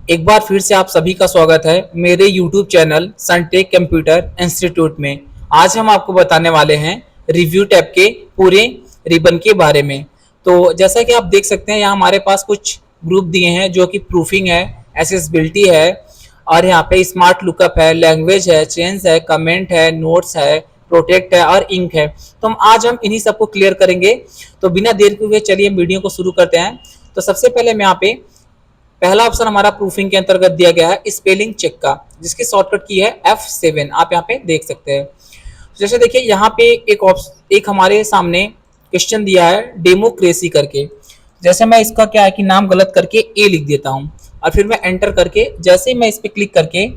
एक बार फिर से आप सभी का स्वागत है मेरे YouTube channel Suntech computer institute में। आज हम आपको बताने वाले हैं रिव्यू टैब के पूरे रिबन के बारे में। तो जैसा कि आप देख सकते हैं यहाँ हमारे पास कुछ ग्रुप दिए हैं जो कि प्रूफिंग है, एसेसिबिलिटी है और यहाँ पे स्मार्ट लुकअप है, लैंग्वेज है, चेंज है, कमेंट है, नोट्स है, प्रोटेक्ट है और इंक है। तो आज हम इन्हीं सबको क्लियर करेंगे। तो बिना देर के हुए चलिए वीडियो को शुरू करते हैं। तो सबसे पहले मैं यहाँ पे पहला ऑप्शन हमारा प्रूफिंग के अंतर्गत दिया गया है स्पेलिंग चेक का, जिसकी शॉर्टकट की है F7। आप यहाँ पे देख सकते हैं। जैसे देखिए यहाँ पे एक हमारे सामने क्वेश्चन दिया है डेमोक्रेसी करके। जैसे मैं इसका क्या है कि नाम गलत करके ए लिख देता हूँ और फिर मैं एंटर करके जैसे ही मैं इस पे क्लिक करके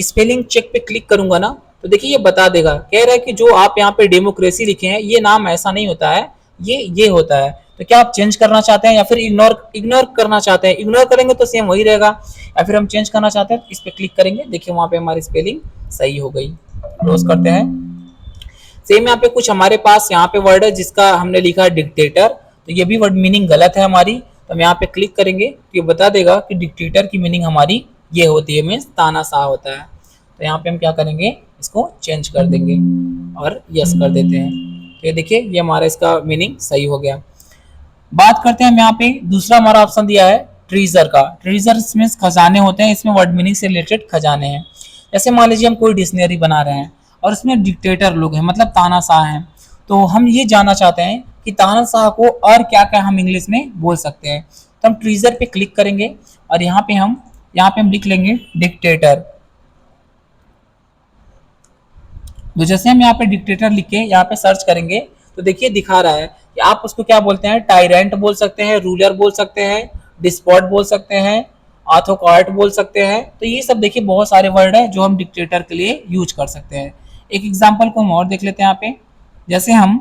स्पेलिंग चेक पे क्लिक करूंगा ना, तो देखिए ये बता देगा, कह रहा है कि जो आप यहाँ पे डेमोक्रेसी लिखे हैं ये नाम ऐसा नहीं होता है, ये होता है। तो क्या आप चेंज करना चाहते हैं या फिर इग्नोर करना चाहते हैं? इग्नोर करेंगे तो सेम वही रहेगा, या फिर हम चेंज करना चाहते हैं तो इस पे क्लिक करेंगे। देखिए वहां पे हमारी स्पेलिंग सही हो गई। क्लोज करते हैं। सेम यहाँ पे कुछ हमारे पास यहाँ पे वर्ड है जिसका हमने लिखा है डिक्टेटर, तो ये भी वर्ड मीनिंग गलत है हमारी। तो हम यहाँ पे क्लिक करेंगे तो ये बता देगा कि डिक्टेटर की मीनिंग हमारी ये होती है, मीन्स तानाशाह होता है। तो यहाँ पे हम क्या करेंगे, इसको चेंज कर देंगे और यस कर देते हैं। तो ये देखिए ये हमारा इसका मीनिंग सही हो गया। बात करते हैं हम यहाँ पे दूसरा हमारा ऑप्शन दिया है ट्रीजर का। ट्रीजर मीन्स खजाने होते हैं, इसमें वर्ड मीनिंग से रिलेटेड खजाने हैं। जैसे मान लीजिए हम कोई डिक्शनरी बना रहे हैं और इसमें डिक्टेटर लोग हैं, मतलब तानाशाह हैं। तो हम ये जानना चाहते हैं कि तानाशाह को और क्या क्या हम इंग्लिश में बोल सकते हैं। तो हम ट्रीजर पे क्लिक करेंगे और यहाँ पे हम लिख लेंगे डिक्टेटर। तो जैसे हम यहाँ पे डिक्टेटर लिख के यहाँ पे सर्च करेंगे तो देखिए दिखा रहा है कि आप उसको क्या बोलते हैं, टायरेंट बोल सकते हैं, रूलर बोल सकते हैं, डिस्पॉट बोल सकते हैं, ऑथोक्रेट बोल सकते हैं। तो ये सब देखिए बहुत सारे वर्ड है जो हम डिक्टेटर के लिए यूज कर सकते हैं। एक एग्जांपल को हम और देख लेते हैं यहाँ पे। जैसे हम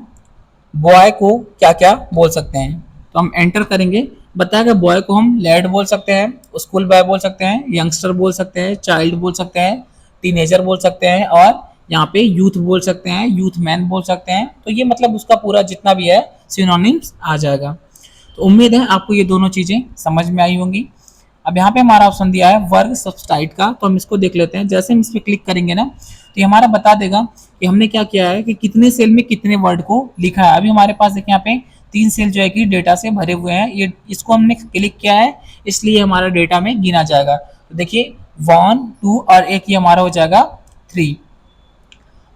बॉय को क्या क्या बोल सकते हैं, तो हम एंटर करेंगे, बताएगा बॉय को हम लैड बोल सकते हैं, स्कूल बॉय बोल सकते हैं, यंगस्टर बोल सकते हैं, चाइल्ड बोल सकते हैं, टीनेजर बोल सकते हैं और यहाँ पे यूथ बोल सकते हैं, यूथ मैन बोल सकते हैं। तो ये मतलब उसका पूरा जितना भी है सिनोनिम्स आ जाएगा। तो उम्मीद है आपको ये दोनों चीजें समझ में आई होंगी। अब यहाँ पे हमारा ऑप्शन दिया है वर्ग सब्सटाइट का, तो हम इसको देख लेते हैं। जैसे हम इस पर क्लिक करेंगे ना तो ये हमारा बता देगा कि हमने क्या किया है कि कितने सेल में कितने वर्ड को लिखा है। अभी हमारे पास देखिए यहाँ पे 3 सेल जो है कि डेटा से भरे हुए हैं, ये इसको हमने क्लिक किया है इसलिए हमारा डेटा में गिना जाएगा। तो देखिए 1 2 और एक ये हमारा हो जाएगा 3।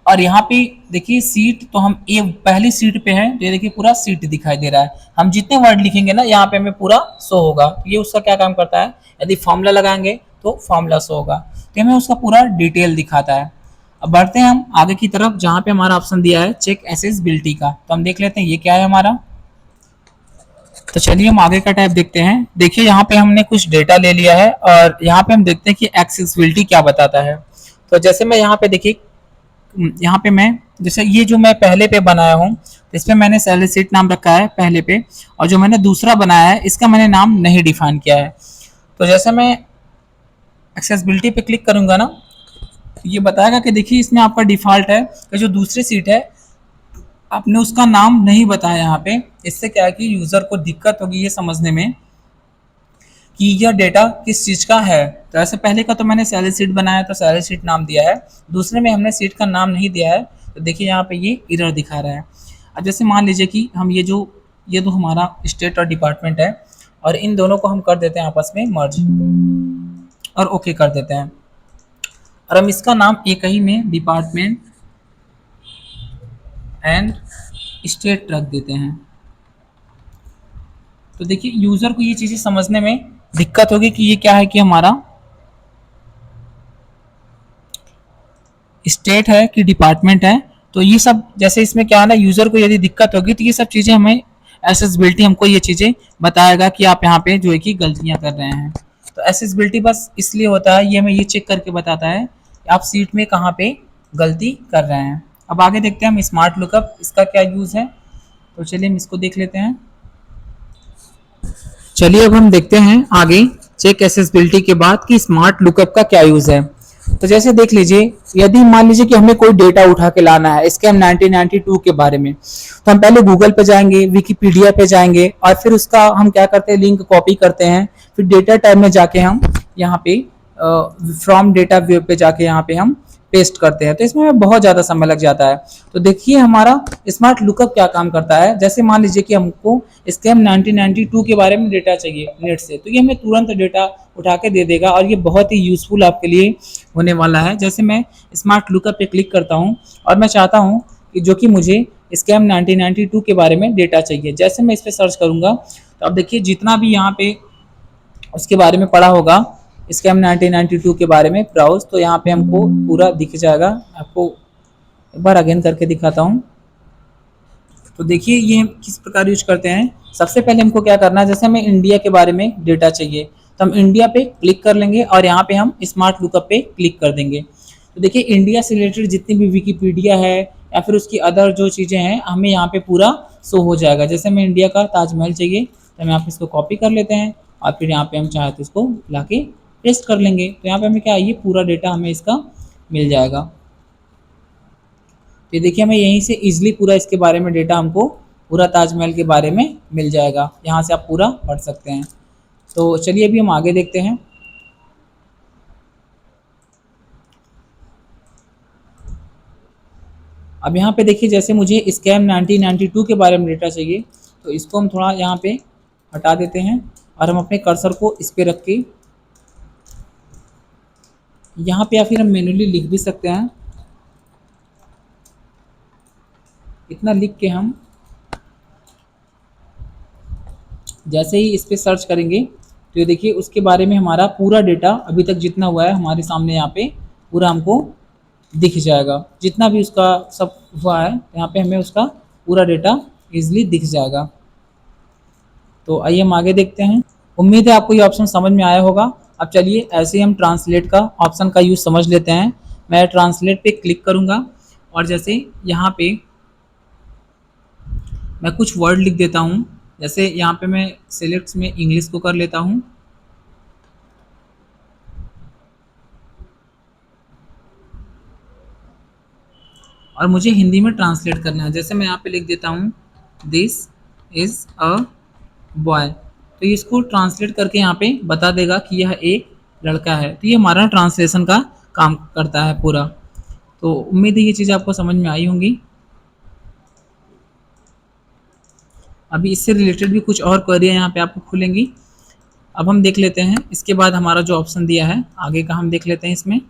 और यहाँ पे देखिए सीट, तो हम ये पहली सीट पे हैं, तो ये देखिए पूरा सीट दिखाई दे रहा है। हम जितने वर्ड लिखेंगे ना यहाँ पे हमें पूरा शो होगा। तो ये उसका क्या काम करता है, यदि फॉर्मूला लगाएंगे तो फॉर्मूला शो होगा, तो हमें उसका पूरा डिटेल दिखाता है। अब बढ़ते हैं हम आगे की तरफ जहाँ पे हमारा ऑप्शन दिया है चेक एसेसिबिलिटी का। तो हम देख लेते हैं ये क्या है हमारा। तो चलिए हम आगे का टाइप देखते हैं। देखिए यहाँ पे हमने कुछ डेटा ले लिया है और यहाँ पे हम देखते हैं कि एक्सेसिबिलिटी क्या बताता है। तो जैसे मैं यहाँ पे देखिए, यहाँ पे मैं जैसे ये जो मैं पहले पे बनाया हूँ तो इसमें मैंने सैलरी शीट नाम रखा है पहले पे, और जो मैंने दूसरा बनाया है इसका मैंने नाम नहीं डिफाइन किया है। तो जैसे मैं एक्सेसिबिलिटी पे क्लिक करूंगा ना तो ये बताएगा कि देखिए इसमें आपका डिफॉल्ट है कि जो दूसरी सीट है आपने उसका नाम नहीं बताया यहाँ पे। इससे क्या है कि यूजर को दिक्कत होगी ये समझने में कि यह डेटा किस चीज का है। तो ऐसे पहले का तो मैंने सैलरी शीट बनाया तो सैलरी शीट नाम दिया है, दूसरे में हमने सीट का नाम नहीं दिया है। तो देखिए यहाँ पे ये एरर दिखा रहा है। अब जैसे मान लीजिए कि हम ये तो हमारा स्टेट और डिपार्टमेंट है और इन दोनों को हम कर देते हैं आपस में मर्ज और ओके कर देते हैं, और हम इसका नाम एक ही में डिपार्टमेंट एंड स्टेट रख देते हैं। तो देखिए यूजर को ये चीजें समझने में दिक्कत होगी कि ये क्या है कि हमारा स्टेट है कि डिपार्टमेंट है। तो ये सब जैसे इसमें क्या है ना, यूजर को यदि दिक्कत होगी तो ये सब चीजें हमें एक्सेसिबिलिटी हमको ये चीजें बताएगा कि आप यहाँ पे जो है कि गलतियां कर रहे हैं। तो एक्सेसिबिलिटी बस इसलिए होता है, ये हमें ये चेक करके बताता है कि आप सीट में कहाँ पे गलती कर रहे हैं। अब आगे देखते हैं हम स्मार्ट लुकअप, इसका क्या यूज है। तो चलिए हम इसको देख लेते हैं। चलिए अब हम देखते हैं आगे चेक एक्सेसिबिलिटी के बाद कि स्मार्ट लुकअप का क्या यूज है। तो जैसे देख लीजिए, यदि मान लीजिए कि हमें कोई डेटा उठा के लाना है इसके हम 1992 के बारे में, तो हम पहले गूगल पे जाएंगे, विकिपीडिया पे जाएंगे और फिर उसका हम क्या करते हैं लिंक कॉपी करते हैं, फिर डेटा टैब में जाके हम यहाँ पे फ्रॉम डेटा व्यू पे जाके यहाँ पे हम पेस्ट करते हैं, तो इसमें हमें बहुत ज़्यादा समय लग जाता है। तो देखिए हमारा स्मार्ट लुकअप क्या काम करता है। जैसे मान लीजिए कि हमको स्कैम 1992 के बारे में डेटा चाहिए नेट से, तो ये हमें तुरंत डेटा उठा के दे देगा और ये बहुत ही यूजफुल आपके लिए होने वाला है। जैसे मैं स्मार्ट लुकअप पे क्लिक करता हूँ और मैं चाहता हूँ कि जो कि मुझे स्कैम 1992 के बारे में डेटा चाहिए, जैसे मैं इस पर सर्च करूँगा तो अब देखिए जितना भी यहाँ पे उसके बारे में पढ़ा होगा स्कैम 1992 के बारे में ब्राउज, तो यहाँ पे हमको पूरा दिख जाएगा। आपको एक बार अगेन करके दिखाता हूँ। तो देखिए ये किस प्रकार यूज करते हैं। सबसे पहले हमको क्या करना है, जैसे हमें इंडिया के बारे में डेटा चाहिए तो हम इंडिया पे क्लिक कर लेंगे और यहाँ पे हम स्मार्ट लुकअप पे क्लिक कर देंगे। तो देखिए इंडिया से रिलेटेड जितनी भी विकीपीडिया है या फिर उसकी अदर जो चीज़ें हैं हमें यहाँ पे पूरा शो हो जाएगा। जैसे हमें इंडिया का ताजमहल चाहिए तो हम यहाँ पे इसको कॉपी कर लेते हैं और फिर यहाँ पे हम चाहे तो इसको ला के पेस्ट कर लेंगे। तो यहाँ पे हमें क्या है, ये पूरा डेटा हमें इसका मिल जाएगा। तो ये देखिए हमें यहीं से इजीली पूरा इसके बारे में डेटा हमको पूरा ताजमहल के बारे में मिल जाएगा। यहाँ से आप पूरा पढ़ सकते हैं। तो चलिए अभी हम आगे देखते हैं। अब यहाँ पे देखिए जैसे मुझे स्कैम 1992 के बारे में डेटा चाहिए तो इसको हम थोड़ा यहाँ पे हटा देते हैं और हम अपने कर्सर को इस पे रख के यहाँ पे या फिर हम मैन्युअली लिख भी सकते हैं। इतना लिख के हम जैसे ही इस पर सर्च करेंगे तो ये देखिए उसके बारे में हमारा पूरा डेटा अभी तक जितना हुआ है हमारे सामने यहाँ पे पूरा हमको दिख जाएगा। जितना भी उसका सब हुआ है यहाँ पे हमें उसका पूरा डेटा इजीली दिख जाएगा। तो आइए हम आगे देखते हैं। उम्मीद है आपको ये ऑप्शन समझ में आया होगा। अब चलिए ऐसे ही हम ट्रांसलेट का ऑप्शन का यूज़ समझ लेते हैं। मैं ट्रांसलेट पे क्लिक करूँगा और जैसे यहाँ पे मैं कुछ वर्ड लिख देता हूँ। जैसे यहाँ पे मैं सिलेक्ट में इंग्लिश को कर लेता हूँ और मुझे हिंदी में ट्रांसलेट करना है। जैसे मैं यहाँ पे लिख देता हूँ दिस इज़ अ बॉय, तो इसको ट्रांसलेट करके यहाँ पे बता देगा कि यह एक लड़का है। तो ये हमारा ट्रांसलेशन का काम करता है पूरा। तो उम्मीद है ये चीज़ आपको समझ में आई होंगी। अभी इससे रिलेटेड भी कुछ और क्वेरी यहाँ पे आपको खुलेंगी। अब हम देख लेते हैं इसके बाद हमारा जो ऑप्शन दिया है आगे का हम देख लेते हैं इसमें।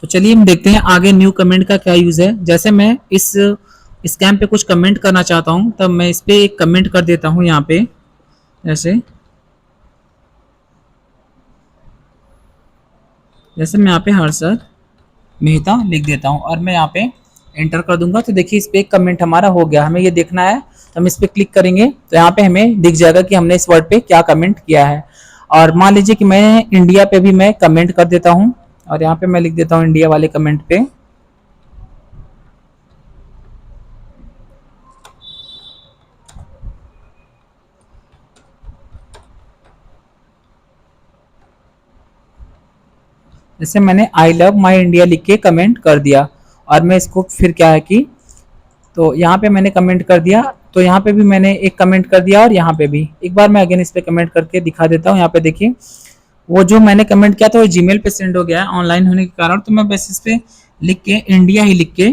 तो चलिए हम देखते हैं आगे न्यू कमेंट का क्या यूज़ है। जैसे मैं इस स्कैम पे कुछ कमेंट करना चाहता हूँ तब मैं इस पर एक कमेंट कर देता हूँ यहाँ पे। जैसे जैसे मैं यहाँ पे हर्षद मेहता लिख देता हूँ और मैं यहाँ पे एंटर कर दूंगा। तो देखिए इस पे एक कमेंट हमारा हो गया। हमें ये देखना है तो हम इस पे क्लिक करेंगे तो यहाँ पे हमें दिख जाएगा कि हमने इस वर्ड पे क्या कमेंट किया है। और मान लीजिए कि मैं इंडिया पे भी मैं कमेंट कर देता हूँ और यहाँ पे मैं लिख देता हूँ इंडिया वाले कमेंट पे। जैसे मैंने आई लव माई इंडिया लिख के कमेंट कर दिया और मैं इसको फिर क्या है कि तो यहाँ पे मैंने कमेंट कर दिया। तो यहाँ पे भी मैंने एक कमेंट कर दिया और यहाँ पे भी एक बार मैं अगेन इस पे कमेंट करके दिखा देता हूँ। यहाँ पे देखिए वो जो मैंने कमेंट किया था वो जीमेल पे सेंड हो गया है ऑनलाइन होने के कारण। तो मैं बस इस पे लिख के इंडिया ही लिख के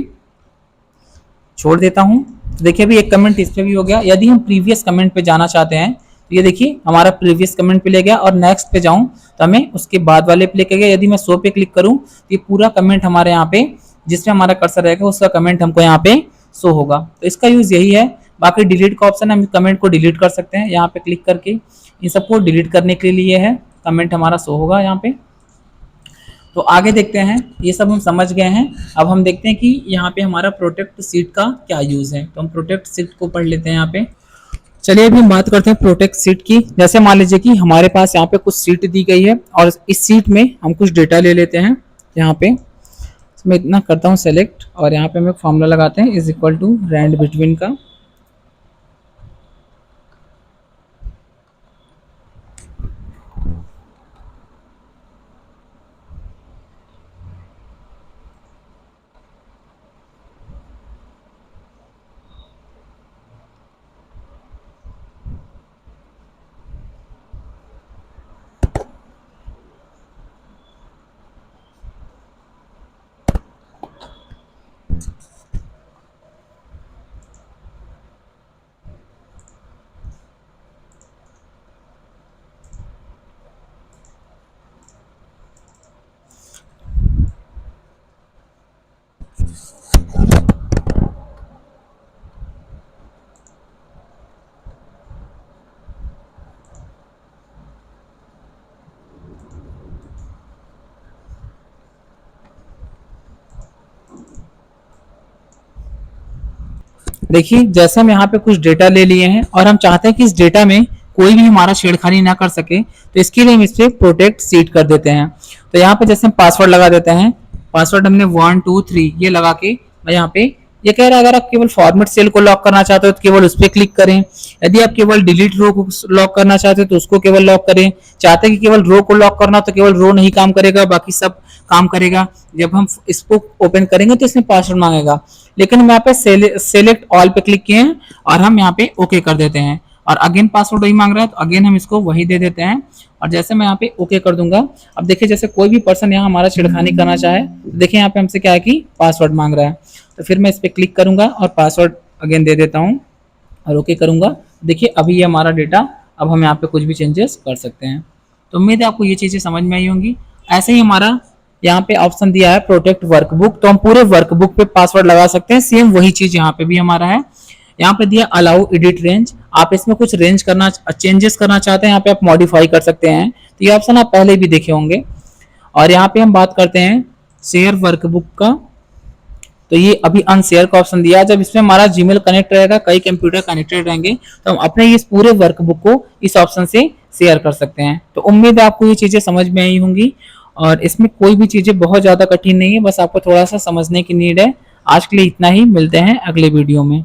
छोड़ देता हूँ। तो देखिए अभी एक कमेंट इस पे भी हो गया। यदि हम प्रीवियस कमेंट पे जाना चाहते हैं तो ये देखिए हमारा प्रीवियस कमेंट पे ले गया और नेक्स्ट पे जाऊं तो हमें उसके बाद वाले पे लेके गया। यदि मैं 100 पे क्लिक करूं तो ये पूरा कमेंट हमारे यहाँ पे जिसमें हमारा कर्सर रहेगा उसका कमेंट हमको यहाँ पे शो होगा। तो इसका यूज यही है। बाकी डिलीट का ऑप्शन है, हम कमेंट को डिलीट कर सकते हैं यहाँ पे क्लिक करके। इन सबको डिलीट करने के लिए है कमेंट हमारा शो होगा यहाँ पे। तो आगे देखते हैं। ये सब हम समझ गए हैं। अब हम देखते हैं कि यहाँ पे हमारा प्रोटेक्ट सीट का क्या यूज़ है। तो हम प्रोटेक्ट सीट को पढ़ लेते हैं यहाँ पे। चलिए अभी हम बात करते हैं प्रोटेक्ट सीट की। जैसे मान लीजिए कि हमारे पास यहाँ पे कुछ सीट दी गई है और इस सीट में हम कुछ डेटा ले लेते हैं। यहाँ पे मैं इतना करता हूँ सेलेक्ट और यहाँ पे हम एक फॉर्मूला लगाते हैं is equal to rand between का। देखिए जैसे हम यहाँ पे कुछ डेटा ले लिए हैं और हम चाहते हैं कि इस डेटा में कोई भी हमारा छेड़खानी ना कर सके, तो इसके लिए हम इस पे प्रोटेक्ट सीट कर देते हैं। तो यहाँ पे जैसे हम पासवर्ड लगा देते हैं, पासवर्ड हमने 1 2 3 ये लगा के मैं यहाँ पे ये कह रहा है अगर आप केवल फॉर्मेट सेल को लॉक करना चाहते हो तो केवल उस पर क्लिक करें, यदि आप केवल डिलीट रो को लॉक करना चाहते हो तो उसको केवल लॉक करें, चाहते हैं कि केवल रो को लॉक करना तो केवल रो नहीं काम करेगा, बाकी सब काम करेगा। जब हम इसको ओपन करेंगे तो इसमें पासवर्ड मांगेगा, लेकिन हम यहाँ पे सेलेक्ट ऑल पे क्लिक किए हैं और हम यहाँ पे ओके कर देते हैं और अगेन पासवर्ड वही मांग रहा है तो अगेन हम इसको वही दे देते हैं। और जैसे मैं यहाँ पे ओके कर दूंगा, अब देखिए जैसे कोई भी पर्सन यहाँ हमारा छेड़खानी करना चाहे तो देखिए यहाँ पे हमसे क्या है कि पासवर्ड मांग रहा है, तो फिर मैं इस पर क्लिक करूंगा और पासवर्ड अगेन दे देता हूँ और ओके करूंगा। देखिए अभी ये हमारा डेटा, अब हम यहाँ पे कुछ भी चेंजेस कर सकते हैं। तो उम्मीद है आपको ये चीजें समझ में आई होंगी। ऐसे ही हमारा यहाँ पे ऑप्शन दिया है प्रोटेक्ट वर्कबुक, तो हम पूरे वर्कबुक पे पासवर्ड लगा सकते हैं। सेम वही चीज यहाँ पे भी हमारा है। यहाँ पे दिया अलाउ एडिट रेंज, आप इसमें कुछ रेंज करना चेंजेस करना चाहते हैं यहाँ पे आप मॉडिफाई कर सकते हैं, तो ये ऑप्शन आप पहले भी देखे होंगे। और यहाँ पे हम बात करते हैं शेयर वर्कबुक का, तो ये अभी अनशेयर का ऑप्शन दिया है। जब इसमें हमारा जीमेल कनेक्ट रहेगा, कई कंप्यूटर कनेक्टेड रहेंगे, तो हम अपने इस पूरे वर्कबुक को इस ऑप्शन से शेयर कर सकते हैं। तो उम्मीद है आपको ये चीजें समझ में आई होंगी और इसमें कोई भी चीजें बहुत ज्यादा कठिन नहीं है, बस आपको थोड़ा सा समझने की नीड है। आज के लिए इतना ही, मिलते हैं अगले वीडियो में।